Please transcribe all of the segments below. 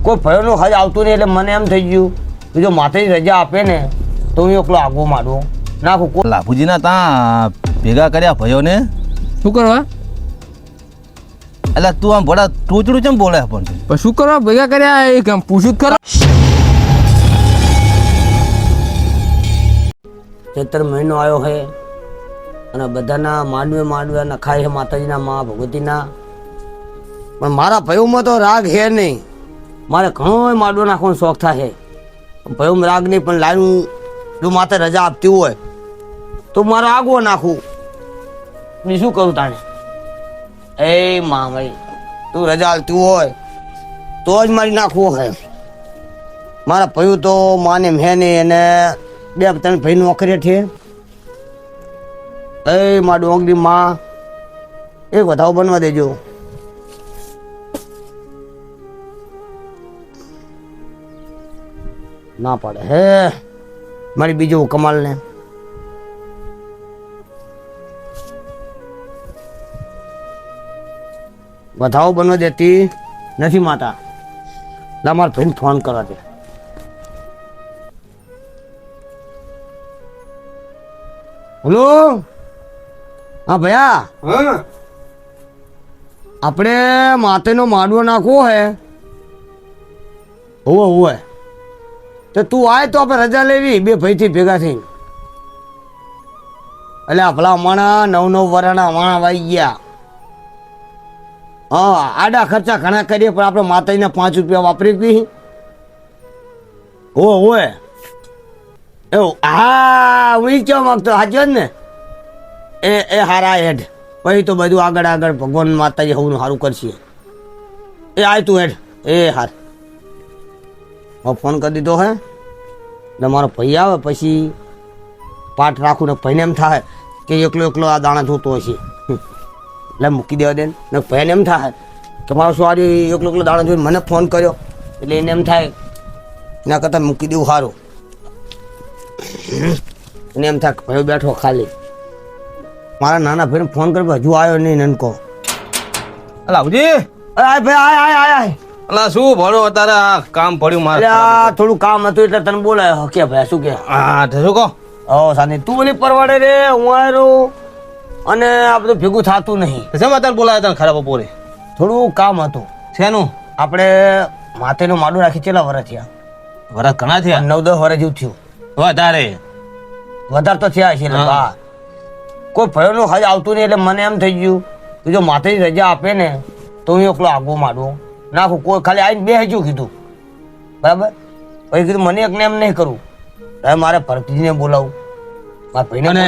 કોઈ ભયોનું હજ આવતું નહીં એટલે મને એમ થઈ ગયું કે જો માતાજી રજા આપે ને તો હું એકલો આગો માંડવો નાખું. લાભુજીના ત્યાં ભેગા કર્યા ભાઈઓને. શું કરવા? એટલે તું આમ ભડા ટૂચડું કેમ બોલે પણ શું કરવા ભેગા કર્યા એ કેમ પૂછું જ ખરા. ચૈત્ર મહિનો આવ્યો છે અને બધાના માંડવે નખાય છે માતાજીના મા ભગવતીના. પણ મારા ભયોમાં તો રાગ છે નહીં. મારે ઘણો માંડવો નાખવાનો શોખ થાય છે. ભયોમાં રાગ નહીં પણ લાવ્યું જો માતા રજા આપતી હોય તો મારે આગવો નાખું. બીજું શું કરું તાણે? એ માં ભાઈ તું રજા આપતી હોય તો જ મારી નાખવું હોય. મારા ભયું તો માને મેં નહીં અને 2-3 ભાઈ નોકરી છે. એ માં ડોંગરી માં એક વધાવો બનવા દેજો. ના પડે હે મારી બીજું કમાલ ને વધાવો બનવા દેતી નથી માતા. લા મારા ભાઈને ફોન કરવા દે. બોલો. હા ભૈયા આપણે માથેનો માંડવો નાખવો હે. હોવે તો તું આય તો આપણે રજા લેવી 2 ભાઈથી ભેગા થઈ. એટલે આપણા માણા 9 વર્ષના માણા વાઈ ગયા. હા આડા ખર્ચા ઘણા કરીએ પણ આપણે માતાજીને 5 રૂપિયા વાપરી ગઈ. હોવે એવું હા હું કેવા માંગતો સાચો જ ને. એ હારા હેડ પછી તો બધું આગળ ભગવાન માતાજી હવનું સારું કરશે. એ આય તું હેડ. એ હાર હું ફોન કરી દીધો હે ને મારો ભાઈ આવે પછી પાઠ રાખું ને ભાઈને એમ થાય કે એકલો આ દાણા જોતો હશે એટલે મૂકી દેવા દે ને ભાઈને એમ થાય કે મારો સ્વારી એકલો દાણા જોઈને મને ફોન કર્યો એટલે એને એમ થાય એના કરતાં મૂકી દેવું સારું. એને એમ થાય ભાઈ બેઠો ખાલી. મારા નાના ભાઈને ફોન કર્યો હજુ આવ્યો નહીં નનકો. લાભુજી આય ભાઈ આય. અલા શું ભણો અત્યારે આ કામ પડ્યું મારે. થોડું કામ હતું એટલે તને બોલાયો કે ભાઈ શું કે. હા શું કહો. સાની તું ઓલી પરવાડે રે હું આવ્યો અને આ બધું ભેગું થતું નહીં. શેમ અત્યારે બોલાયા તને ખરાબ બપોરે? થોડું કામ હતું. શેનું? આપણે માથેનું માડું રાખી કેટલા વર્ષ થયા? વરસ ઘણા થયા. 9-10 વર્ષ જેવું થયું. વધારે તો થયા છે. કોઈ ભયોનું હજ આવતું નહીં એટલે મને એમ થઈ ગયું કે જો માથેની રજા આપે ને તો હું એકલો આગો માંડવો નાખું. કોઈ ખાલી આવીને બેસજો કીધું બરાબર. પછી કીધું મને એકને એમ નહીં કરું. હવે મારે ભરતજીને બોલાવું મારા ભાઈને.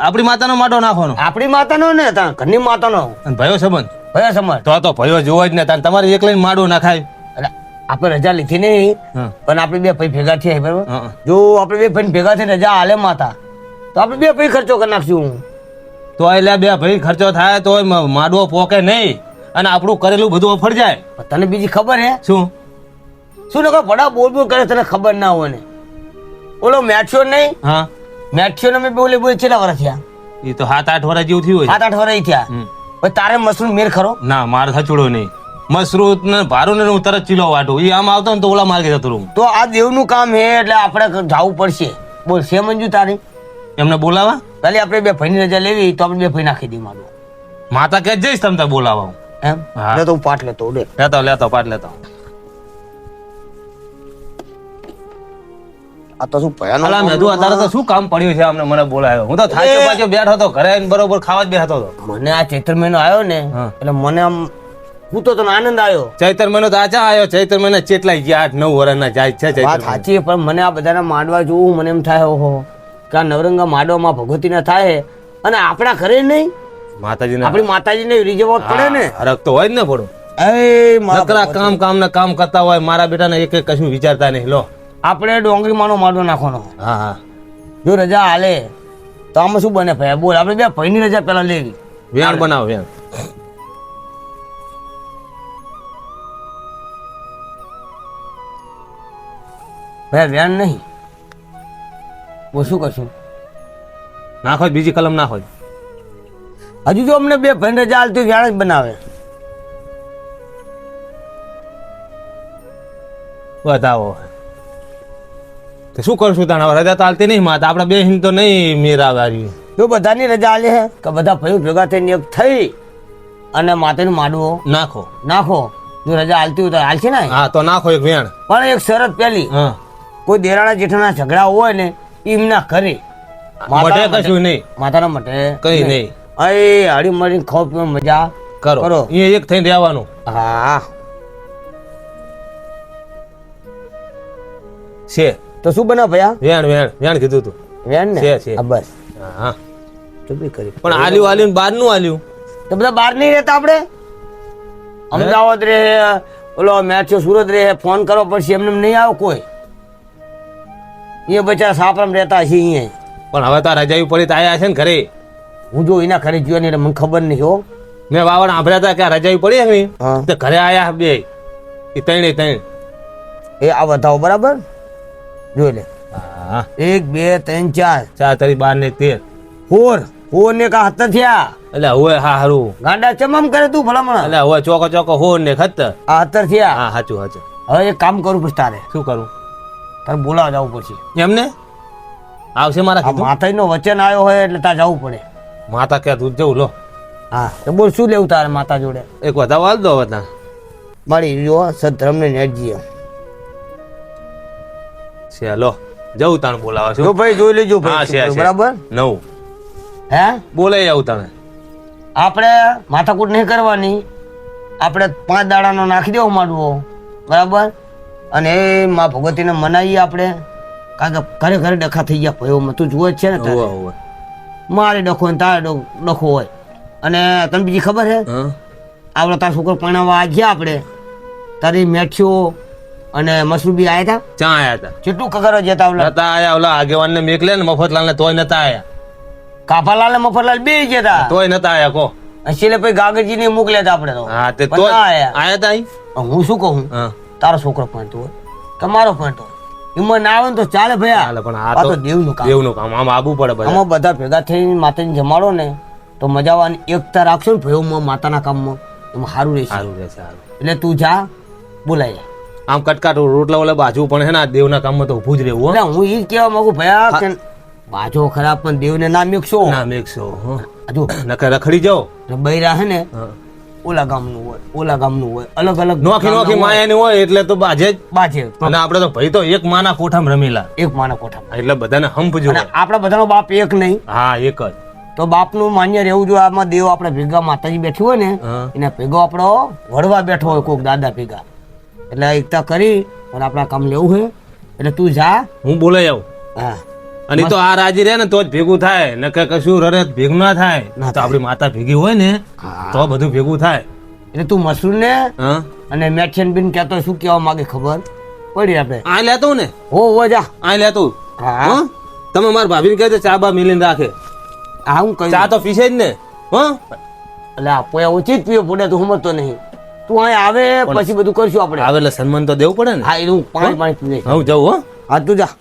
આપણી માતાનો માટો નાખવાનો? આપણી માતાનો ને ઘરની માતાનો. ભયો સંબંધ? ભયા સમજ તો ભયો જોવા જ ને તમારે એકલા માડું નાખાય. એટલે આપણે રજા લીધી નહીં પણ આપણે 2 ભાઈ ભેગા થયા બરાબર. જો આપણે 2 ભાઈ ભેગા થઈને રજા હાલે માતા તો આપણે 2 ભાઈ ખર્ચો કરી નાખશું. તો એટલે 2 ભાઈ ખર્ચો થાય તો માડવો પોકે નહીં અને આપણું કરેલું બધું અફળ જાય. તને બીજી ખબર હે? શું નકો બડા બોલ કરે તને ખબર ના હોય ને. ઓલો મેઠ્યો નહીં? હા મેઠ્યો ને મેં બોલે કેટલા વર્ષ થયા? એ તો 7-8 વર્ષ જેવું થયું હોય. 7-8 વર્ષ થયા. પછી તારે મશરૂમ મેર ખરો? ના મારે થચુડો નહીં. મશરૂમ ને ભારું ને હું તરત ચીલો વાટું. એ આમ આવતો ને તો ઓલા માર્ગે જતો રહું. તો આ દેવનું કામ હે એટલે આપણે જવું પડશે. બોલ છે મંજુ તારી? એમને બોલાવા? ખાલી આપણે 2 ભાઈની રજા લેવી તો આપણે 2 ભાઈ નાખી દઈએ મારું. માતા કે જઈશ તમે બોલાવા એમ એટલે તો હું પાઠ લેતો લેતો પાઠ લેતો. આ તો શું ભયાનક. અલા મેં અત્યારે તો શું કામ પડ્યું છે અમને મને બોલાયો. હું તો થાક્યો પાછો બેઠો હતો ઘરે આવીને બરોબર ખાવા જ બેઠો હતો. મને આ ચૈત્ર મહિનો આવ્યો ને એટલે મને આમ હું તો આનંદ આવ્યો. ચૈત્ર મહિનો તો આચા આવ્યો. ચૈત્ર મહિના ચેટલાય ગયા 8-9 વર્ષના જાય છે. વાત સાચી પણ મને આ બધાના માંડવા જોવું મને એમ થાય ઓહો કે આ નવરંગા માંડવામાં ભગવતીના થાય અને આપણા ઘરે નહીં માતાજીને આપણી માતાજીને રીઝવવા પડે ને. હરક તો હોય જ ને પડો. નકરા કામ કરતા હોય. મારા બેટાને એક કશું વિચારતા નહીં. લો આપણે ડોંગરી માનો માંડવો નાખવાનો. હા જો રજા હાલે તો આમાં શું બને ભાઈ? બોલ આપણે 2 ભાઈની રજા પેલા લેવી. વેણ બનાવો વેણ. ભાઈ વેણ નહીં હું શું કરશું? નાખો બીજી કલમ નાખો. હજુ જો અમને 2 ભાઈ રજા હાલતી વેણ જ બનાવે. બતાવો તો શું કરશું તાણ હવે રજા તો હાલતી નહીં માતા આપણે બે હિંદ તો નહીં મેરા વારી જો બધાની રજા આલે છે કે બધા ભાઈઓ ભેગા થઈને એક થઈ અને માતાનું માડવો નાખો નાખો. જો રજા હાલતી હોય તો હાલશે ને. હા તો નાખો એક વેણ. પણ એક શરત પેલી, હા કોઈ દેરાણા જેઠાના ઝઘડા હોય ને એમના કરે. મટે કશું નહીં, માતાના મટે કઈ નહીં. એ હળી મળીને ખાવ પીવા મજા કરો કરો. અહીંયા એક થઈને રહેવાનું. હા છે તો શું બના ભયા? વેણ વેણ વેણ કીધું તું. વેન ને છે, છે. હા, બસ હા ચૂપી કરી. પણ આલ્યું આલ્યું બહાર નું આલ્યું. તો બધા બહાર નહીં રહેતા આપણે અમદાવાદ રહે ઓલો મેચો સુરત રહે ફોન કરવો પડશે એમને નહીં આવે કોઈ. એ બચારા સાપરામ રહેતા હશે અહીંયા. પણ હવે તો રજાઈ પડી તો આયા છે ને ઘરે. હું જો એના ઘરે જોયા ને મને ખબર નહીં હો. મેં વાવણ આંભળ્યા હતા કે રજાઈ પડી એમ હા. તો ઘરે આયા બે એ ત્રણે ત્રણ. એ આ બતાવો બરાબર જોઈ લે. હા 1 2 3 4 ચાર તારી 12 ને 13. ફોર ને કા હત થયા એટલે હવે હા હારું ગાંડા ચમમ કરે તું ભલામણ. એટલે હવે ચોકો ચોકો હો ને ખત. આ હતર થયા. હા સાચું સાચું. હવે એક કામ કરું પછી તારે શું કરું તારે બોલાવા જવું પડશે. એમને આવશે મારા આ કીધું. માતાજીનો વચન આવ્યો હોય એટલે તારે જવું પડે. માતા કે તું જવું લો. હા તો બોલ શું લેવું તારે માતા જોડે? એક વધાવ હાલ દો બધા. મારી રહ્યો સધર્મને નેટજી છે લો જવું તાણ બોલાવા જો છું. ભાઈ જોઈ લેજો હા ભાઈ છે શું છે. બરાબર નવ હે. બોલાઈ આવું તમે. આપણે માથાકૂટ નહીં કરવાની. આપણે 5 દાડાનો નાખી દેવો માંડવો બરાબર. અને એ માં ભગવતીને મનાવીએ આપણે કારણ કે ઘરે ઘરે ડખા થઈ ગયા ભાઈઓમાં તું જુએ જ છે ને તારે. હોવે હોવે. મારે ડખો ને તારે ડખો હોય. અને તને બીજી ખબર છે હા આપણે તારા છોકરો પરણાવવા આ ગયા આપણે તારી મેઠીઓ અને મસરૂબી આવ્યા હતા. ચા આયા હતા. કેટલું કગરો જતા આવલા નતા આયા ઓલા આગેવાન ને મેકલે ને મફતલાલ ને તોય નતા આયા. કાફાલાલ ને મફતલાલ બે જતા તોય નતા આયા કો. છેલ્લે પછી ગાગરજી ને મોકલ્યા હતા આપણે તો. હા તે પણ તોય ના આયા. આયા તા અહીં. હું શું કહું હા તારો છોકરો ભણતો હોય કે મારો ભણતો હોય એમાં ના આવે ને તો ચાલે ભયા. ચાલે પણ આ તો દેવનું કામ. દેવનું કામ આમ આબુ પડે બધા. આમાં બધા ભેગા થઈને માતાને જમાડો ને તો મજા આવવાની. એકતા રાખશો ને ભાઈઓમાં માતાના કામમાં એમાં સારું રહેશે. સારું રહેશે સારું. એટલે તું જા બોલાય. આમ કટકાટ રોટલા ઓલા બાજુ પણ હે ને આ દેવના કામમાં તો ઊભું જ રહેવું હો. એટલે હું ઈ જ કહેવા માંગુ ભયા કે બાજો ખરાબ પણ દેવને ના મેકશો. ના મેકશો હો. જો નકર રખડી જાઓ. બૈરા હે ને હા. ઓલા ગામનું હોય ઓલા ગામનું હોય અલગ અલગ નોખી નોખી માયાની હોય એટલે તો બાજે જ. બાજે અને આપણે તો ભાઈ તો એક માના કોઠામાં રમેલા એક માના કોઠામાં. એટલે બધાને હંપ જો. અને આપણા બધાનો બાપ એક નહીં હા એક જ. તો બાપનું માન્ય રહેવું જોઈએ. આમાં દેવ આપણે ભેગા માતાજી બેઠી હોય ને હા. એને ભેગો આપણો વડવા બેઠો હોય કોઈક દાદા ભેગા. એટલે આ એકતા કરી અને આપણા કામ લેવું હોય એટલે તું જા. હું બોલાઈ આવું. હા અને ઈ તો આ રાજી રહે ને તો જ ભેગું થાય ને કે કશું રરે ભેગું ના થાય. ના તો આપણી માતા ભેગી હોય ને હા. તો બધું ભેગું થાય. એટલે તું મસરૂર ને હા અને મેઠિયન બિન કહેતો શું કહેવા માંગે ખબર પડી આપણે. આ લેતો ને હો જા. આ લેતો. હા હં? તમે મારા ભાભીને કહેજો ચા બા મિલીને રાખે. હા હું કહી ચા તો પીશે જ ને. હં? એટલે આપો ઓછી જ પીવો પડે તું સમજતો નહીં. તું અહીં આવે પછી બધું કરશું આપણે. આવે એટલે સન્માન તો દેવું પડે ને. હા એ હું પાણી પી લઈશ. હું જાઉં હો. હા તું જા.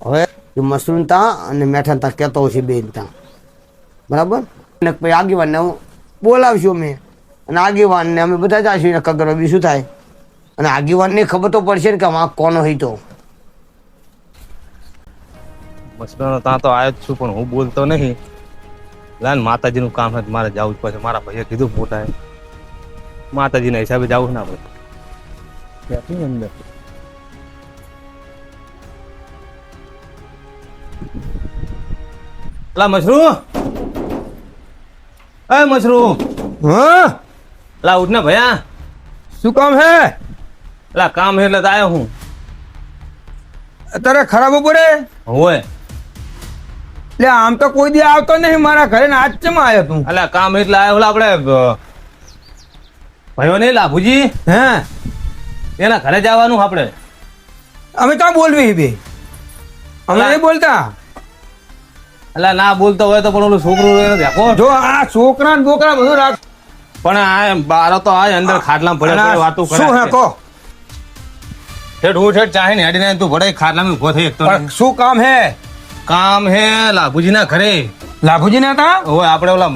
હવે મશરૂમ તા અને મેઠા તા કહેતો હશે બે તા બરાબર. અને પછી આગેવાનને હું બોલાવશું અમે અને આગેવાનને અમે બધા જઈશું એને કગર બી શું થાય. અને આગેવાનને ખબર તો પડશે ને કે આ કોનો હોય તો. મસ્કરાનો ત્યાં તો આવ્યો જ છું પણ હું બોલતો નહીં. લાન માતાજીનું કામ છે મારે જવું જ પડશે. મારા ભાઈએ કીધું મોટા માતાજીના હિસાબે જવું ને આપણે. ક્યાંથી અંદર લા મશરૂમ. એ મશરૂમ. હા લા ઉઠ ને ભયા. શું કામ હે? લા કામ છે એટલે તો આવ્યો હું. અત્યારે ખરાબ પડે હોય એટલે આમ તો કોઈ દી આવતો નહીં મારા ઘરે ને આજ ચમ આવ્યો તું? એટલે કામ એટલે આવ્યો ઓલા આપણે ભાઈઓ નહીં લાભુજી હે એના ઘરે જવાનું આપણે. અમે ક્યાં બોલવી બે? અમે નહીં બોલતા. એટલે ના બોલતો હોય તો પણ ઓલું છોકરું એને દેખો. જો આ છોકરા ને બોકરા બધું રાખ. પણ આ બારો તો આ અંદર ખાટલામાં પડે પડે વાતો કરે શું હે કહો? ઠેઠ હું ઠેઠ ચાહીને હેડીને તું ભડે ખાટલામાં ઊભો થઈ એકતો પણ શું કામ હે? કામ હે લાભુજીના ઘરે. લાભુજી ના હતા? ઓય આપણે ઓલા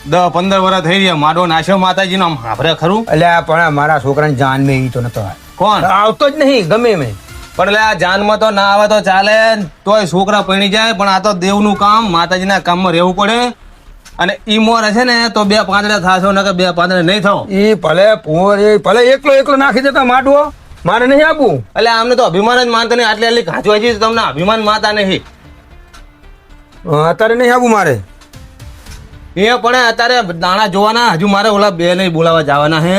10-15 વર્ષ થઈ ગયા માડો નાશ્યો માતાજીનો આમ હાભરે ખરું એટલે આ પણ મારા છોકરાની જાન મેં ઈ તો નતો આવ્યો. કોણ આવતો જ નહીં ગમે મેં. પણ એટલે આ જાનમાં તો ના આવે તો ચાલે તોય છોકરા પૈણી જાય પણ આ તો દેવનું કામ માતાજીના કામમાં રહેવું પડે અને ઈ મોર હશે ને તો 2 પાંદડા થાશો ને કે 2 પાંદડા નહીં થાવ એ ભલે પોર એ ભલે એકલો નાખી દેતા માડવો મારે નહીં આપવું. એટલે આમને તો અભિમાન જ માનતા નહીં આટલી કાચવાજી તમને અભિમાન માનતા નહીં અત્યારે નહીં આપવું મારે. એ પણ અત્યારે દાણા જોવાના હજુ મારે ઓલા 2 નહીં બોલાવા જવાના હે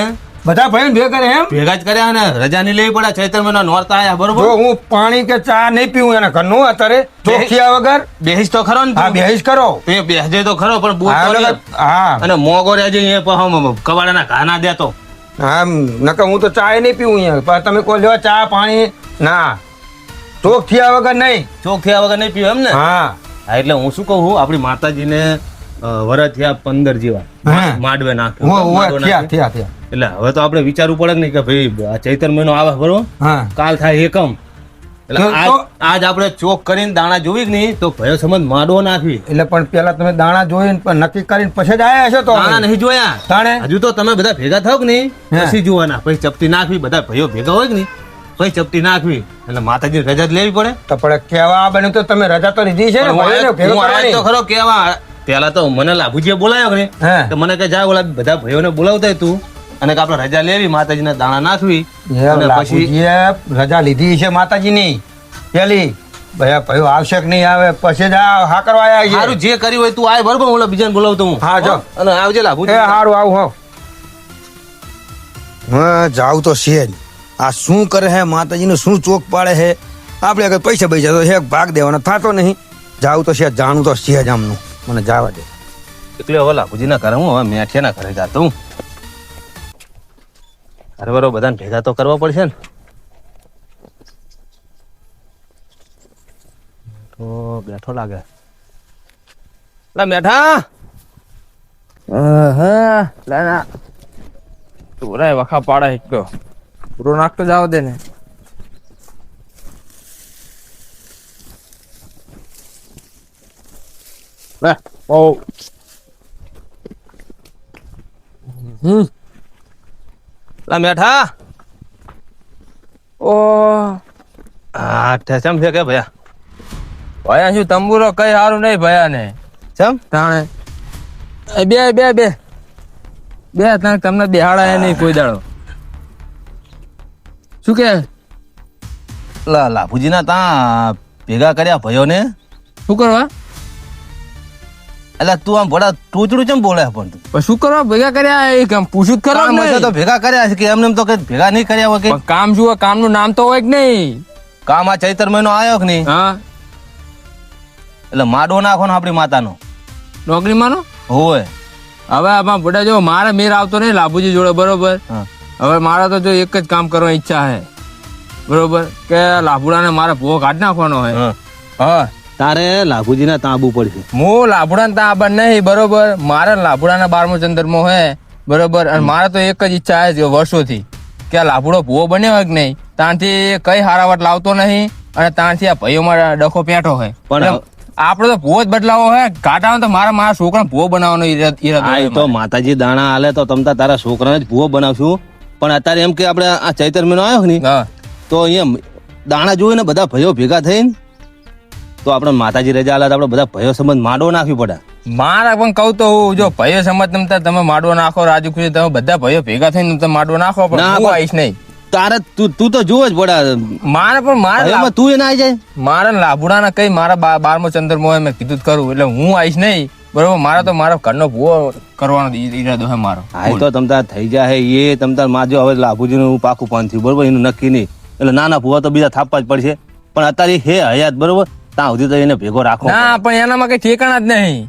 બધા ભાઈ ભેગા કરે એમ. ભેગા જ કર્યા ને રજા નહીં લેવી પડે ચૈત્ર મહિના નોરતા આયા બરોબર જો હું પાણી કે ચા નહીં પીવું એના ઘરનું અત્યારે ચોખ્યા વગર. બેહીશ તો ખરો ને હા તું? બેહીશ કરો. તે બેસજે તો ખરો પણ બૂટ હા તો લે. હા અને મોગો રહેજે એ કવાડાના ઘા ના દેતો હા નકર હું તો ચા નહીં પીવું અહીંયા પણ તમે કોઈ લ્યો ચા પાણી ના ચોક થયા વગર નહીં. ચોક થયા વગર નહીં પીવું એમ ને હા હા એટલે હું શું કહું આપણી માતાજીને વરસ થયા 15 જેવા હા. માંડવે નાખ્યો થયા એટલે હવે તો આપણે વિચારવું પડે કે નહીં કે ભાઈ આ ચૈત્ર મહિનો આવે બરોબર હા કાલ થાય એકમ એટલે તો- આજ આપણે ચોક કરીને દાણા જોવી કે નહીં તો ભયો સંબંધ માંડવો નાખવી એટલે પણ પેલા તમે દાણા જોઈને પણ નક્કી કરીને પછી જ આયા હશો તો દાણા નહીં જોયા તાણે હજુ તો તમે બધા ભેગા થાવ કે નહીં હા. પછી જોવાના પછી ચપટી નાખવી બધા ભાઈઓ ભેગા હોય કે નહીં પછી ચપટી નાખવી એટલે માતાજી રજા જ લેવી પડે તો પણ કેવા બન્યું તો તમે રજા તો લીધી છે ને પણ હું ભાઈને ભેગું આયા કરવાની. તો ખરો કેવા પેલા તો મને લાભુજીએ બોલાયો કે નહીં હા તો મને કે જા ઓલા બધા ભાઈઓને બોલાવતા તું અને કે આપણે રજા લેવી માતાજીના દાણા નાખવી એ અને પછી લાભુજીએ રજા લીધી છે માતાજીની પેલી ભાઈઓ આવશે કે નહીં આવે પછી જ આ હા કરવા આયા છે. સારું જે કર્યું હોય તું આય બરોબર ઓલા બીજાને બોલાવતો હું હા, જો. અને આવજે લાભુજી એ હારું આવું હો. હા જાવ તો છે જ. આ શું કરે હે માતાજીનું શું ચોક પાડે હે આપણે અગર પૈસા પૈસા તો એક ભાગ દેવાનો થતો નહીં. જાવ તો છે જાણું તો છે જ આમનું મને જવા દે. એટલે હવે લાભુજીના ઘરે હું હવે મેઠિયાના ઘરે જાતો હું અરે બરોબર બધાને ભેગા તો કરવા પડશે ને તો બેઠો લાગે લા મેઠા પૂરા વખા પાડા હિક્યો પૂરો નાખતો જાવ દે ને લે ઓ લા મેઠા ઓ હા ઠેસમ છે કે ભયા ભયા શું તંબુરો કઈ સારું નહીં ભયા ને ચમ તાણે એ બે બે બે બે તને તમને બેહાડા નહીં કોઈ દાડો શું કે લા લાભુજીના તાં ભેગા કર્યા ભાઈઓને શું કરવા એટલે તું આમ ભોળા ટૂચડું ચમ બોલે પણ તું પણ શું કરવા ભેગા કર્યા એ કામ પૂછું જ કરવા કામ હશે તો ભેગા કર્યા છે કે એમને એમ તો કઈ ભેગા નહીં કર્યા હોય કે કામ શું કામનું નામ તો હોય કે નહીં કામ આ ચૈત્ર મહિનો આવ્યો કે નહીં હા એટલે માડો નાખો ને આપણી માતાનો નોકરી માનો હોય હવે આમાં બધા જો મારે મેર આવતો નહીં લાભુજી જોડે બરોબર હા હવે મારા તો જો એક જ કામ કરવાની ઈચ્છા છે બરોબર કે લાભુડાને મારે ભૂવો કાઢી નાખવાનો હોય હા. હા તારે લાભુજીના તાંબુ પડશે હું લાભુડાને ત્યાં આબર નહીં બરોબર મારે લાભુડાના 12મો ચંદ્રમો હે બરોબર અને મારે તો એક જ ઈચ્છા છે વર્ષોથી કે આ લાભુડો ભૂવો બન્યો હોય કે નહીં ત્યાંથી કઈ હારાવટ લાવતો નહીં અને ત્યાંથી આ ભાઈઓમાં ડખો પેઠો હોય પણ એટલે આપડે તો ભૂવો જ બદલાવો હોય કાઢાનો તો મારા છોકરા ભૂવો બનાવવાનો ઈરાદો આ હોય તો મારે. માતાજી દાણા આલે તો તમતા તારા છોકરાને જ ભૂવો બનાવશું પણ અત્યારે એમ કે આપણે આ ચૈત્ર મહિનો આવ્યો ને હા તો અહીંયા દાણા જોઈને બધા ભાઈઓ ભેગા થઈને તો આપણે માતાજી રજા આલે તો આપણે બધા ભાઈઓ સંબંધ માંડવો નાખવી પડે મારા પણ કહું તો હું જો ભાઈઓ સમજ તમે માડવો નાખો રાજુ ખુશી તમે બધા ભાઈઓ ભેગા થઈને તમે માડવો નાખો પણ ના, હું પણ- આવીશ નહીં તારે તું તો જોવે જ પડે મારે પણ મારે ભાઈઓમાં તું એ ના આવી જાય મારા લાભુડાના કઈ મારા 12મો ચંદ્રમો હોય મેં કીધું જ કરું એટલે હું આવીશ નહીં બરોબર મારા તો મારા ઘરનો ભૂવો કરવાનો ઈરાદો છે મારો હા એ તો તમતાર થઈ જાય એ તમતાર માજો હવે લાભુજીનું પાકું પાન થયું બરોબર એનું નક્કી નહીં એટલે નાના ભૂવા તો બીજા થાપવા જ પડશે પણ અત્યારે હે હયાત બરોબર ત્યાં સુધી તો એને ભેગો રાખો ના પણ એનામાં કઈ ઠેકાણા જ નહીં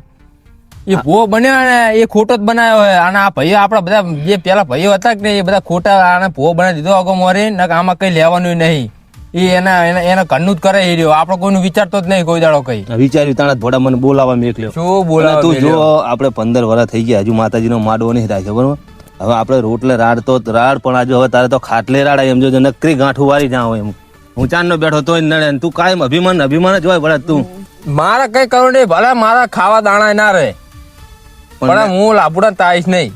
એ ભૂવો બન્યો ને એ ખોટો જ બનાવ્યો હોય અને આ ભાઈઓ આપડા બધા જે પેલા ભાઈઓ હતા કે ને એ બધા ખોટા આને ભૂવો બનાવી દીધો આગો મોરી ને આમાં કઈ લેવાનું નહીં એ એના ઘરનું જ કરે એ રહ્યો આપડે કોઈનું વિચારતો જ નહીં કોઈ દાડો કઈ વિચાર્યું તાણા ભોળા મને બોલાવા મેકલ્યો શું અને બોલાવ તું જો આપણે 15 વર્ષ થઈ ગયા હજુ માતાજીનો માડવો નહીં થાય છે બરોબર હવે આપણે રોટલે રાડ પણ આજે હવે તારે તો ખાટલે રાડાય એમ જો નકરી ગાંઠું વાળી જાવ એમ હું ચાંદનો બેઠો તોય નડે ને તું કાયમ અભિમાન જ હોય ભલે તું મારે કઈ કરવું નહીં ભલે મારા ખાવા દાણા ના રહે પણ હું લાપુડા તાઈશ નહીં.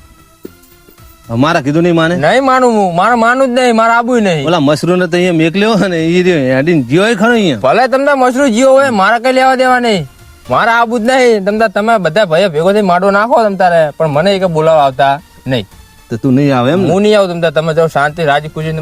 મારા કીધું નહીં માને નહીં માનું હું, મારે માનું જ નહીં, મારે આબુ નહીં. ઓલા મશરૂમ ને તો અહીંયા મેકલ્યો ને એ હેડીને જીવો ખરો અહીંયા. ભલે તમને મશરૂમ જીવો હોય, મારે કઈ લેવા દેવા નહીં, મારે આબુ જ નહીં. તમે બધા ભાઈઓ ભેગો થઈ માડો નાખો તમ તારે, પણ મને એક બોલાવા આવતા નહીં. તો તું નહીં આવે એમ ને? હું નહીં આવું તમ તમે જાઓ શાંતિ રાજી ખુશી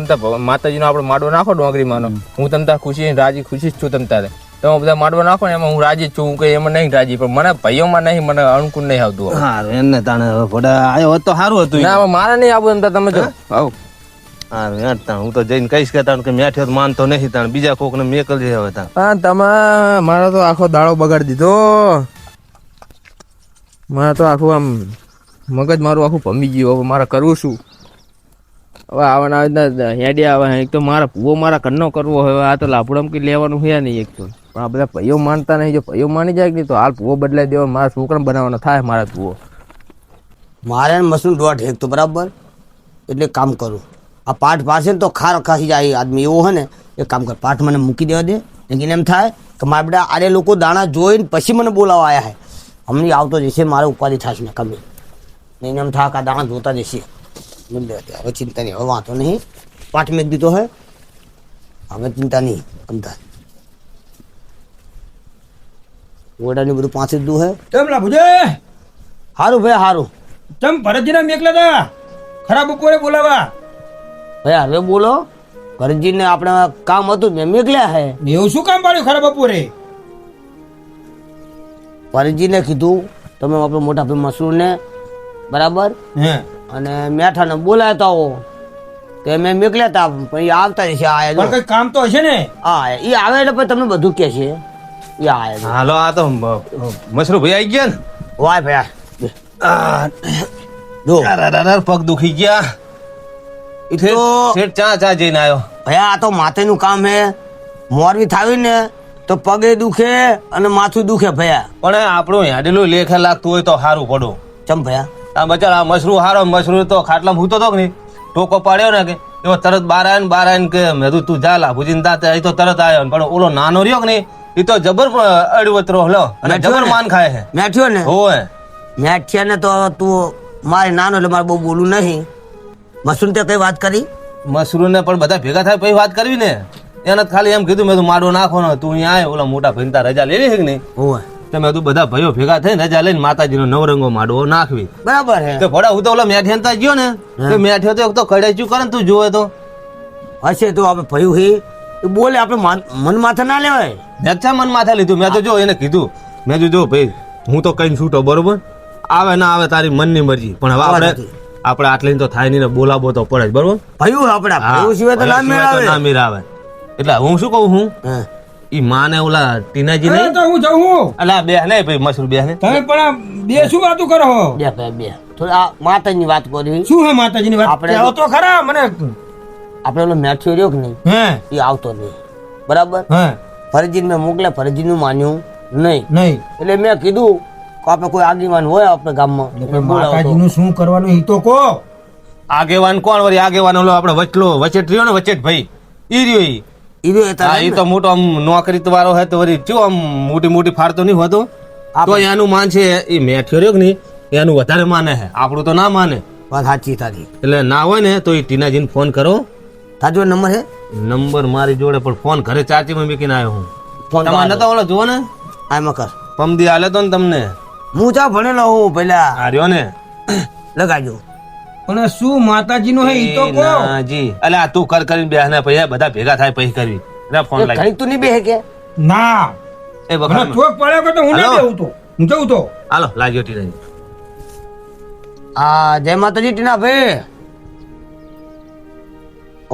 માતાજીનો આપણે માડો નાખો ડોંગરી માનો, હું તમ તાર ખુશી રાજી ખુશી જ છું. તમ તારે તમે બધા માડવો નાખો ને એમાં હું રાજી જ છું. હું કઈ એમાં નહીં રાજી, પણ મને ભાઈઓમાં નહીં, મને અનુકૂળ નહીં આવતું. હારું એને તાણે ભડા આવ્યો હોત તો સારું હતું. ના મારે નહીં આવું એમ તમે જો આવો. હારું યાર તાણ હું તો જઈને કહીશ કે તાણ કે મેઠ્યો તો માનતો નહીં, તાણ બીજા કોક ને મેકલજે હવે તાણ. હા તમે મારો તો આખો દાડો બગાડી દીધો. મારે તો આખું આમ મગજ મારું આખું ભમી ગયું. હવે મારે કરવું શું? હવે આવવાના હેડ્યા આવે. એક તો મારા ભૂવો મારા ઘરનો કરવો હોય, આ તો લાપુડામાં કંઈ લેવાનું છે નહીં. એક તો પણ આ બધા ભાઈઓ માનતા નહીં. જો ભાઈઓ માની જાય કે નહીં તો હાલ ભૂવો બદલાઈ દેવા, મારા છોકરાને બનાવવાનો થાય મારા ભૂવો. મારે મશરૂમ દોઢ હેકતો બરાબર, એટલે કામ કરું. આ પાઠ પાસે ને તો ખાર ખાસી જાય આદમી એવો હોય ને, એક કામ કર, પાઠ મને મૂકી દેવા દે. લેકિન એમ થાય કે મારા બેટા આરે લોકો દાણા જોઈને પછી મને બોલાવવા આવ્યા હે, હમણાં આવતો જશે, મારે ઉપાધિ થશે ને કમી નહીં. એમ થાય કે આ દાણા જોતા જશે. હવે ચિંતા નહીં, હવે વાંધો નહીં, પાઠ મેં દીધો હે, હવે ચિંતા નહીં. અમદાવાદ ઓરડાની બધું પાંચ જ દું હે. કેમ લાભુજે? સારું ભાઈ સારું. ચમ ભરતજીના મેકલા તા ખરાબ બપોરે બોલાવા. ભાઈ હવે બોલો. ભરતજીને આપણે કામ હતું મેં મેકલ્યા હે. એવું શું કામ પાડ્યું ખરાબ બપોરે? ભરતજીને કીધું તમે આપણે મોટા ભાઈ મશરૂરને બરાબર હે અને મેઠાને બોલાવતા હો, તે મેં મેકલ્યા હતા, પણ એ આવતા રહેશે. પણ કઈ કામ તો હશે ને? હા એ આવે એટલે પછી તમને બધું કહે છે. એ આવે છે. હાલો આ તો મશરૂમ ભાઈ આવી ગયા ને. વાય ભાઈ જો પગ દુખી ગયા. એ તો શેઠ ચા જઈને આવ્યો. ભાઈ આ તો માથેનું કામ હે. મોરવી થાવી ને તો પગે દુખે અને માથું દુખે ભયા. પણ આપણું હેડેલું લેખે લાગતું હોય તો સારું પડો. ચમ ભયા આ બચારા આ મશરૂમ હારો. મશરૂમ તો ખાટલામાં હૂતો તો કે નહીં, ટોકો પાડ્યો ને કે એવો તરત બહાર આવીને કે મેં કીધું તું જા લાભુજીને દાંત એ તો તરત આવ્યો. પણ ઓલો નાનો રહ્યો કે નહીં એ તો જબર અડવતરો હલો અને જબર માન ખાય છે. મેઠ્યો ને હોય મેઠ્યા ને તો તું મારે નાનો એટલે મારે બહુ બોલું નહીં. મશરૂમ તે કઈ વાત કરી? મશરૂમ ને પણ બધા ભેગા થાય પછી વાત કરવી ને. એને તો ખાલી એમ કીધું મેં તું માડો નાખો ને તું અહીંયા આય. ઓલા મોટા ભાઈ રજા લેવી છે કે નહીં, હોય તમે તું બધા ભાઈઓ ભેગા થઈને રજા લઈને માતાજીનો નવરંગો માડવો નાખવી. બરાબર હે. તો ભડા હું તો ઓલા મેઠિયાન ગયો ને તો મેઠિયો તો કડાચ્યું કરે ને તું જોવે તો હશે તો આપણે ભયું હે એ બોલે, આપણે મન માથે ના લેવાય. મેં છે મન માથે લીધું. મેં તો જો એને કીધું, મેં જો ભાઈ હું તો કઈ છૂટો બરોબર, આવે ના આવે તારી મનની મરજી, પણ હવે આપણે આટલી તો થાય નહીં ને બોલાવો તો પડે જ બરોબર. ભયું આપડા ભયું સિવાય તો ના મેળાવે. ના મેળાવે. એટલે હું શું કહું હું હા ઈ માને ઓલા ટીનાજી નહીં તો હું જાઉં. અલા બે નહીં ભાઈ મશરૂમ બે ને તમે પણ આ બે શું વાતો કરો? બે ભાઈ બે થોડી આ માતાજીની વાત કરી. શું હે માતાજીની વાત? આપણે કહેવો તો ખરા મને. આપણે ઓલો મેઠ્યો રહ્યો કે નહીં હે એ આવતો નહીં બરાબર. હે ફરજીને મેં મોકલ્યા, ફરજીનું માન્યું નહીં. નહીં એટલે મેં કીધું કે આપણે કોઈ આગેવાન હોય આપણે ગામમાં માતાજીનું શું કરવાનું ઈ તો કહો. આગેવાન કોણ વળી? આગેવાન ઓલો આપણે વચેટ રહ્યો ને વચેટ ભાઈ ઈ રહ્યો ઈ. હા એ તો મોટો આમ નોકરી વાળો હોય તો વળી ચો આમ મોટી મોટી ફાડતો નહીં હોતો તો એનું માન છે. એ મેઠ્યો રહ્યો કે નહીં એનું વધારે માને છે, આપણું તો ના માને. વાત સાચી તારી. એટલે ના હોય ને તો એ ટીનાજીને ફોન કરો. તાજો નંબર હે? નંબર મારી જોડે પણ ફોન ઘરે ચાર્જિંગમાં મૂકીને આવ્યો હું. ફોન તમારે નતો ઓલો જુઓ ને આમાં કર. પમદી આલે તો ને તમને હું ચા ભણેલો હું પેલા આ રહ્યો ને લગાજો. પણ શું માતાજીનું હે ઈ તો કહો. જી અલે આ તું કર કરીને બે ને પછી બધા ભેગા થાય પછી કરવી. એટલે ફોન લાગી ઘણી તું નહીં બેહે કે? ના એ મને વખત ચોક પડ્યો કે તો હું ના હલો. દેવું તો હું જઉં તો. હાલો લાગ્યો ટીનાજી. આ જય માતાજી ટીના ભાઈ.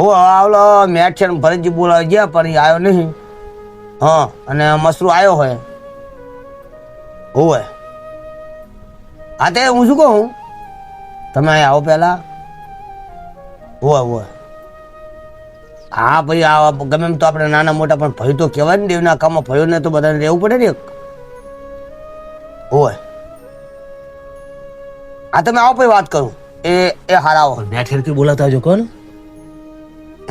ઓ આવલો મેઠ છે ભરતજી બોલાવી ગયા પણ એ આવ્યો નહીં. હા અને મશરૂ આવ્યો હોય હોય. હા તે હું શું કહું તમે અહીં આવો પેલા. હોય હોય હા ભાઈ આ ગમે એમ તો આપણે નાના મોટા પણ ભય તો કહેવાય ને દેવના કામમાં ભયો ને તો બધાને રહેવું પડે ને. હોય હા તમે આવો પછી વાત કરું. એ હારા આવો. બેઠેરથી બોલાતા આવજો કોણ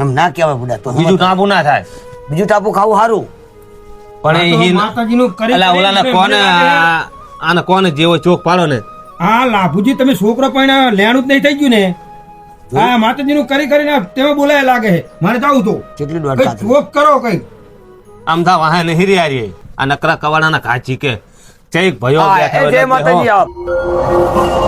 એમ ના કહેવાય બુડા તો બીજું ટાપુ ના થાય. બીજું ટાપુ ખાવું સારું. પણ એ માતાજીનું કરી અલા ઓલાને કોને આને કોને જેવો ચોક પાડો ને આ લાભુજી તમે છોકરો પણ લેણું જ નહીં થઈ ગયું ને હા માતાજીનું કરી કરીને તેમાં બોલાય લાગે છે મારે જાવું તો કેટલી દોડ કઈ કાતરી? ચોક કરો કઈ આમ થા વાહે નહીં રી આરી આ નકરા કવાડાના ઘાચી કે ચઈક ભયો હા, બેઠા એ જય હોય એટલે માતાજી હો. આવો.